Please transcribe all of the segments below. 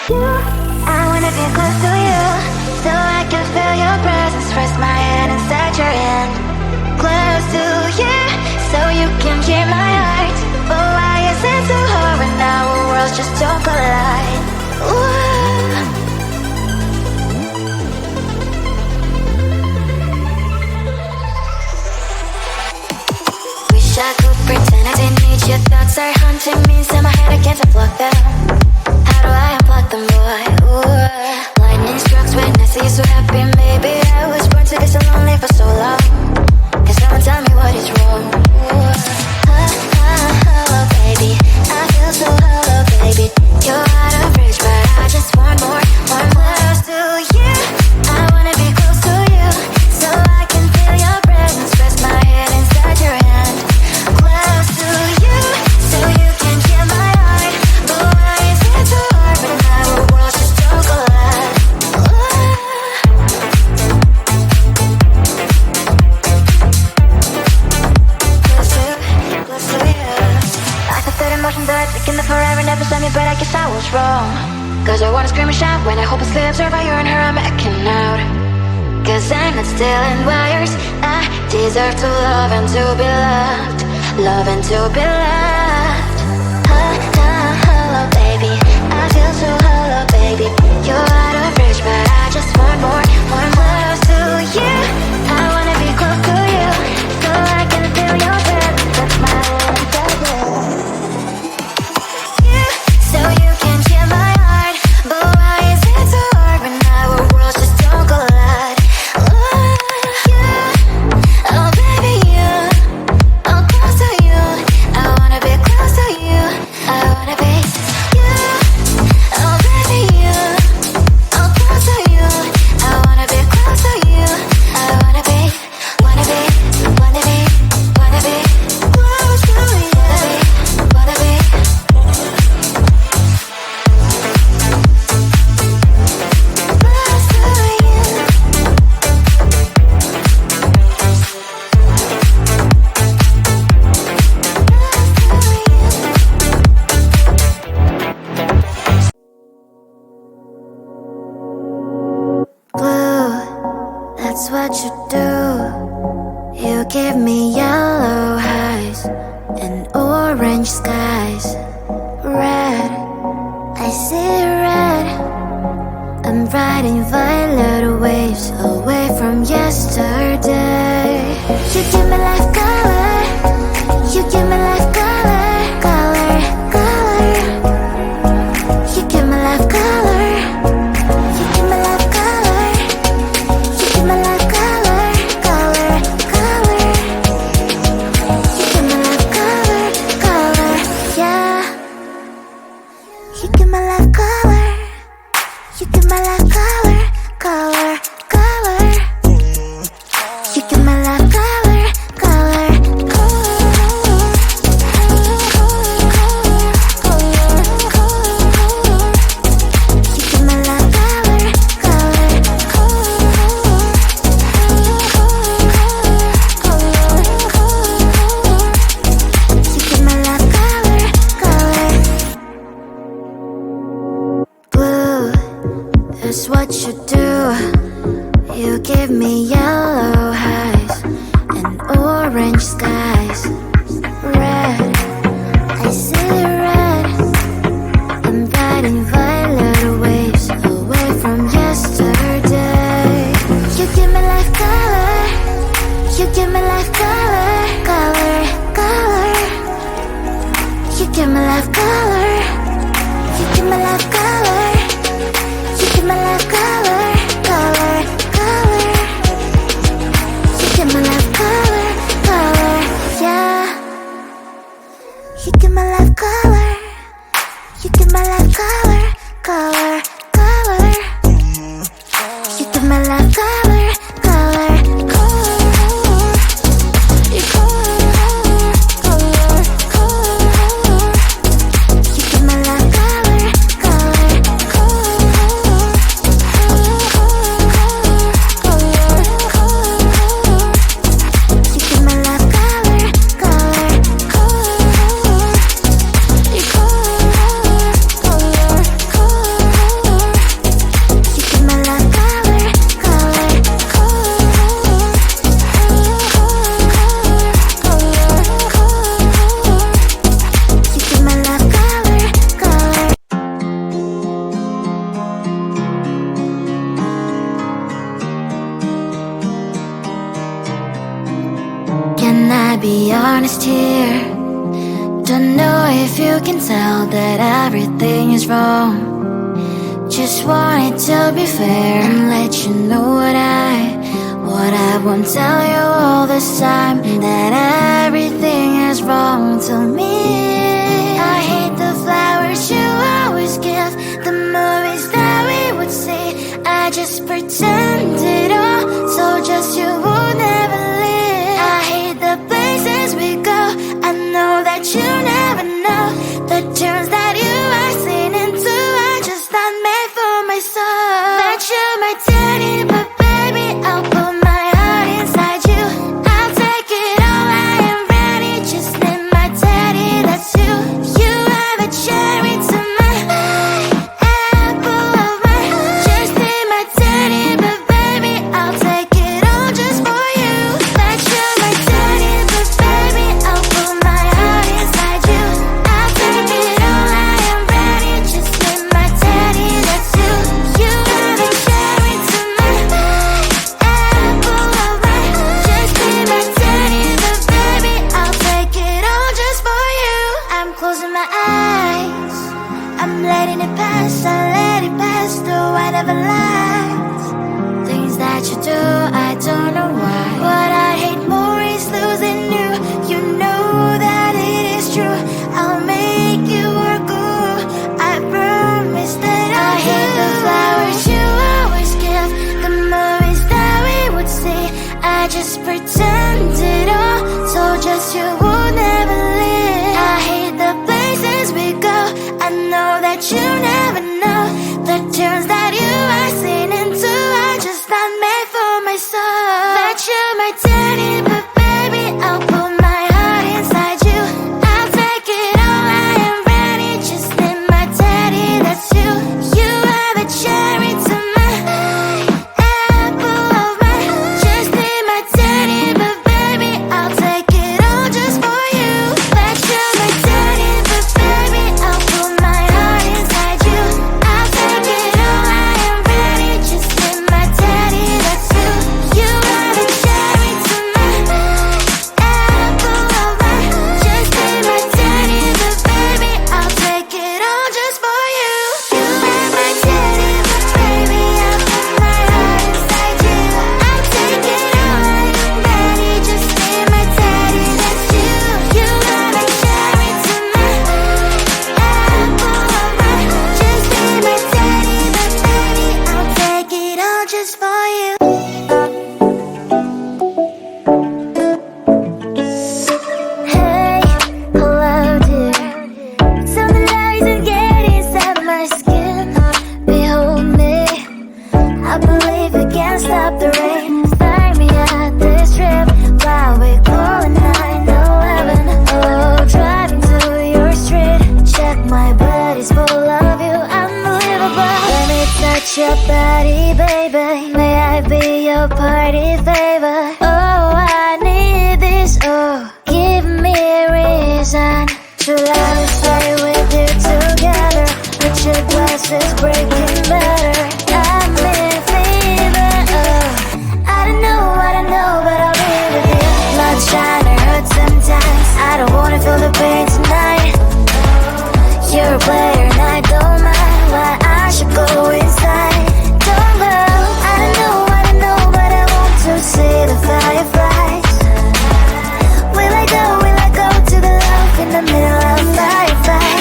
I wanna be close to you, so I can feel your presence. Rest my hand inside your hand. Close to you, so you can hear my heart. But why is it so hard when our worlds just don't collide? Ooh. Wish I could pretend I didn't need your thoughts are haunting me, so my head I can't unplug them. How do I unplug them, boy? Ooh. Lightning strikes when I see you so happy. Maybe I was born to be so lonely for so long. Can someone tell me what is wrong? Hello, baby. I feel so hollow, baby. You're out of reach, but I just want more close to you. I wanna be close to you, so I can feel your presence. Rest my head inside your hand. Close to you, so you can hear my heart. But why is it so hard when our worlds just don't collide? Close to you. I thought that emotions are taking the forever, never saw me, but I guess I was wrong. Cause I wanna scream and shout when I hope it slips over you and her, I'm backing out. Cause I'm not stealing wires. I deserve to love and to be loved. Love and to be loved. Hello, baby. I feel so hollow, baby. You're out of reach, but I just want more close to you. I wanna be close to you, so I can feel your presence. That's my you, so you can hear my heart. But why is it so hard when our worlds just don't collide? Oh baby, you, I'm close to you. I wanna be close to you. I wanna be you. Oh baby, you, I'm close to you. I wanna be close to you. I wanna be close to you. Wanna be close to you. Blue, that's what you do. You give me yellow highs and orange skies. Red, I see red. I'm riding violet waves away from yesterday. You give me life color. You give me life color, color, color. You give me life color. You give me life color. You give me life color, color, color. You give me life color, color, yeah. You give me life color. You give me life color, color, color. You give me life color, color, you give me life color, color, you give me life color, color. Blue, that's what you do. You give me yellow highs and orange skies. Red, I see red. I'm riding violet waves away from yesterday. You give me life color. You give me life color, color, color. You give me life color. You give me life color. You give me life color, color, color. honest here. Don't know if you can tell that everything is wrong. Just wanted to be fair and let you know what I won't tell you all this time, that everything is wrong to me. I hate the flowers you always give, the movies that we would see. I just pretended all, so just you would never leave. I hate the places we go, I know that you never know the turns that you are seen into. I just not made for my soul. That you're my daddy, but baby, I'll put my heart inside you. I'll take it all, I am ready. Just name my daddy, that's you. You are the cherry to my apple of my eye. Just name my daddy, but baby, I'll take it all just for you. That you're my daddy, but baby, I'll put my heart inside you. I'll take it all, I am ready. Just name my daddy, that's you. You are the cherry to my apple of my eye. Just name my daddy, but baby, I'll take it all just for you. I'm closing my eyes, I'm letting it pass, I let it pass through. I never lied. Things that you do, I don't know why. What I hate more is losing you. You know that it is true. I'll make you work good, I promise that I hate the flowers you always give, the movies that we would see. I just pretended all, so just you would never leave. I hate the places we go, I know that you never know the turns that you are seen into. I just not made for my soul. That you're my daddy, but baby, I'll put my heart inside you. I'll take it all, I am ready. Just name my daddy, that's you. You are the cherry to my apple of my eye. Just name my daddy, but baby, I'll take it all just for you. That you're my daddy, but baby, I'll put my heart inside you. I'll take it all, I am ready. Just name my daddy, that's you. You are the cherry to my apple of my eye. Just name my daddy, but baby, I'll take it all just for you. You are my daddy, but baby, I'll put my heart inside you. I'll take it all, I am ready. Just name my daddy, that's you. You are the cherry to my apple of my eye. Just name my daddy, but baby, I'll take it all just for you. Hey, hello dear. Tell me lies and get inside my skin. Behold me, I believe we can't stop the rain. Find me at this trip while we calling 911. Oh, driving to your street. Check my body's full of you, unbelievable. Let me touch your body, baby. May I be your party favor? Oh, I need this. Oh, give me a reason to let me stay with you together. Put your glasses breaking better. I'm in fever. Oh, I don't know, but I'll be with you. Blood shine or hurt sometimes. I don't wanna feel the pain tonight. You're a player and I don't mind. Why I should go inside. Don't go. I don't know, but I want to see the fireflies. Will I go to the love in the middle of fireflies?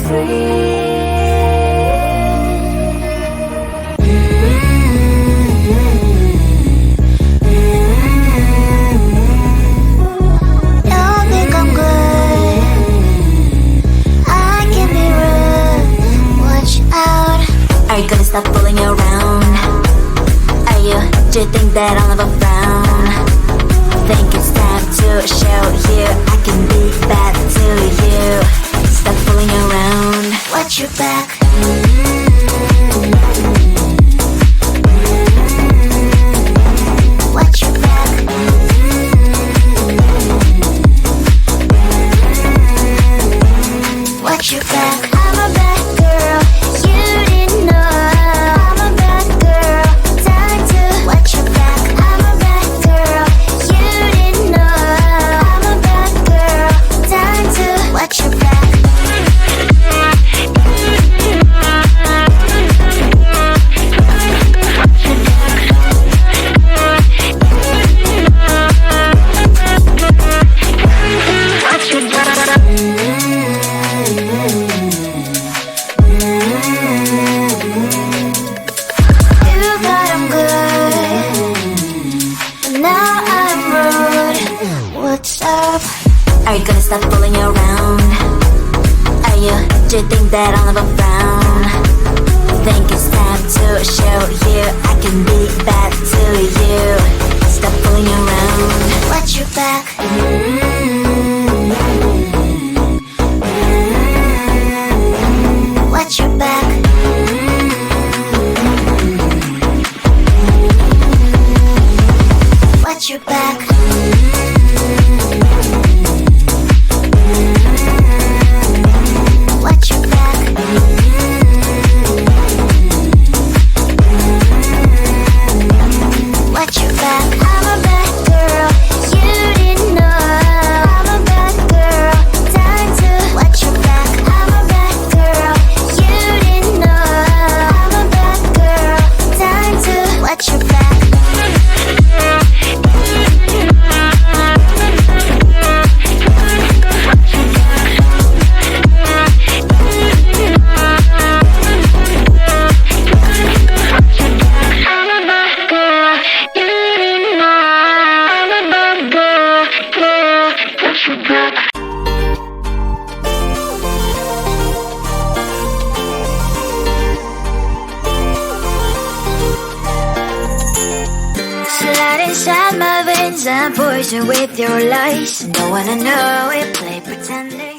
free. Don't think I'm good, I can be rude. Watch out. Are you gonna stop fooling around? Do you think that I'll never frown? Think it's time to show you I can be bad to you. Stop fooling around. Watch your back. Watch your back. Watch your back. I'm a bad girl, you didn't know. I'm a bad girl, time to watch your back. I'm a bad girl, you didn't know. I'm a bad girl, time to watch your back. Are you gonna stop fooling around? Do you think that I'll never frown? Think it's time to show you I can be bad to you. Stop fooling around. Watch your back. Watch your back. Watch your back. Watch your back. Watch your back. I'm a bad girl, you didn't know. I'm a bad girl, time to watch your back. I'm a bad girl, you didn't know. I'm a bad girl, time to watch your back. Slide inside my veins and poison with your lies. Don't wanna know it, play pretending.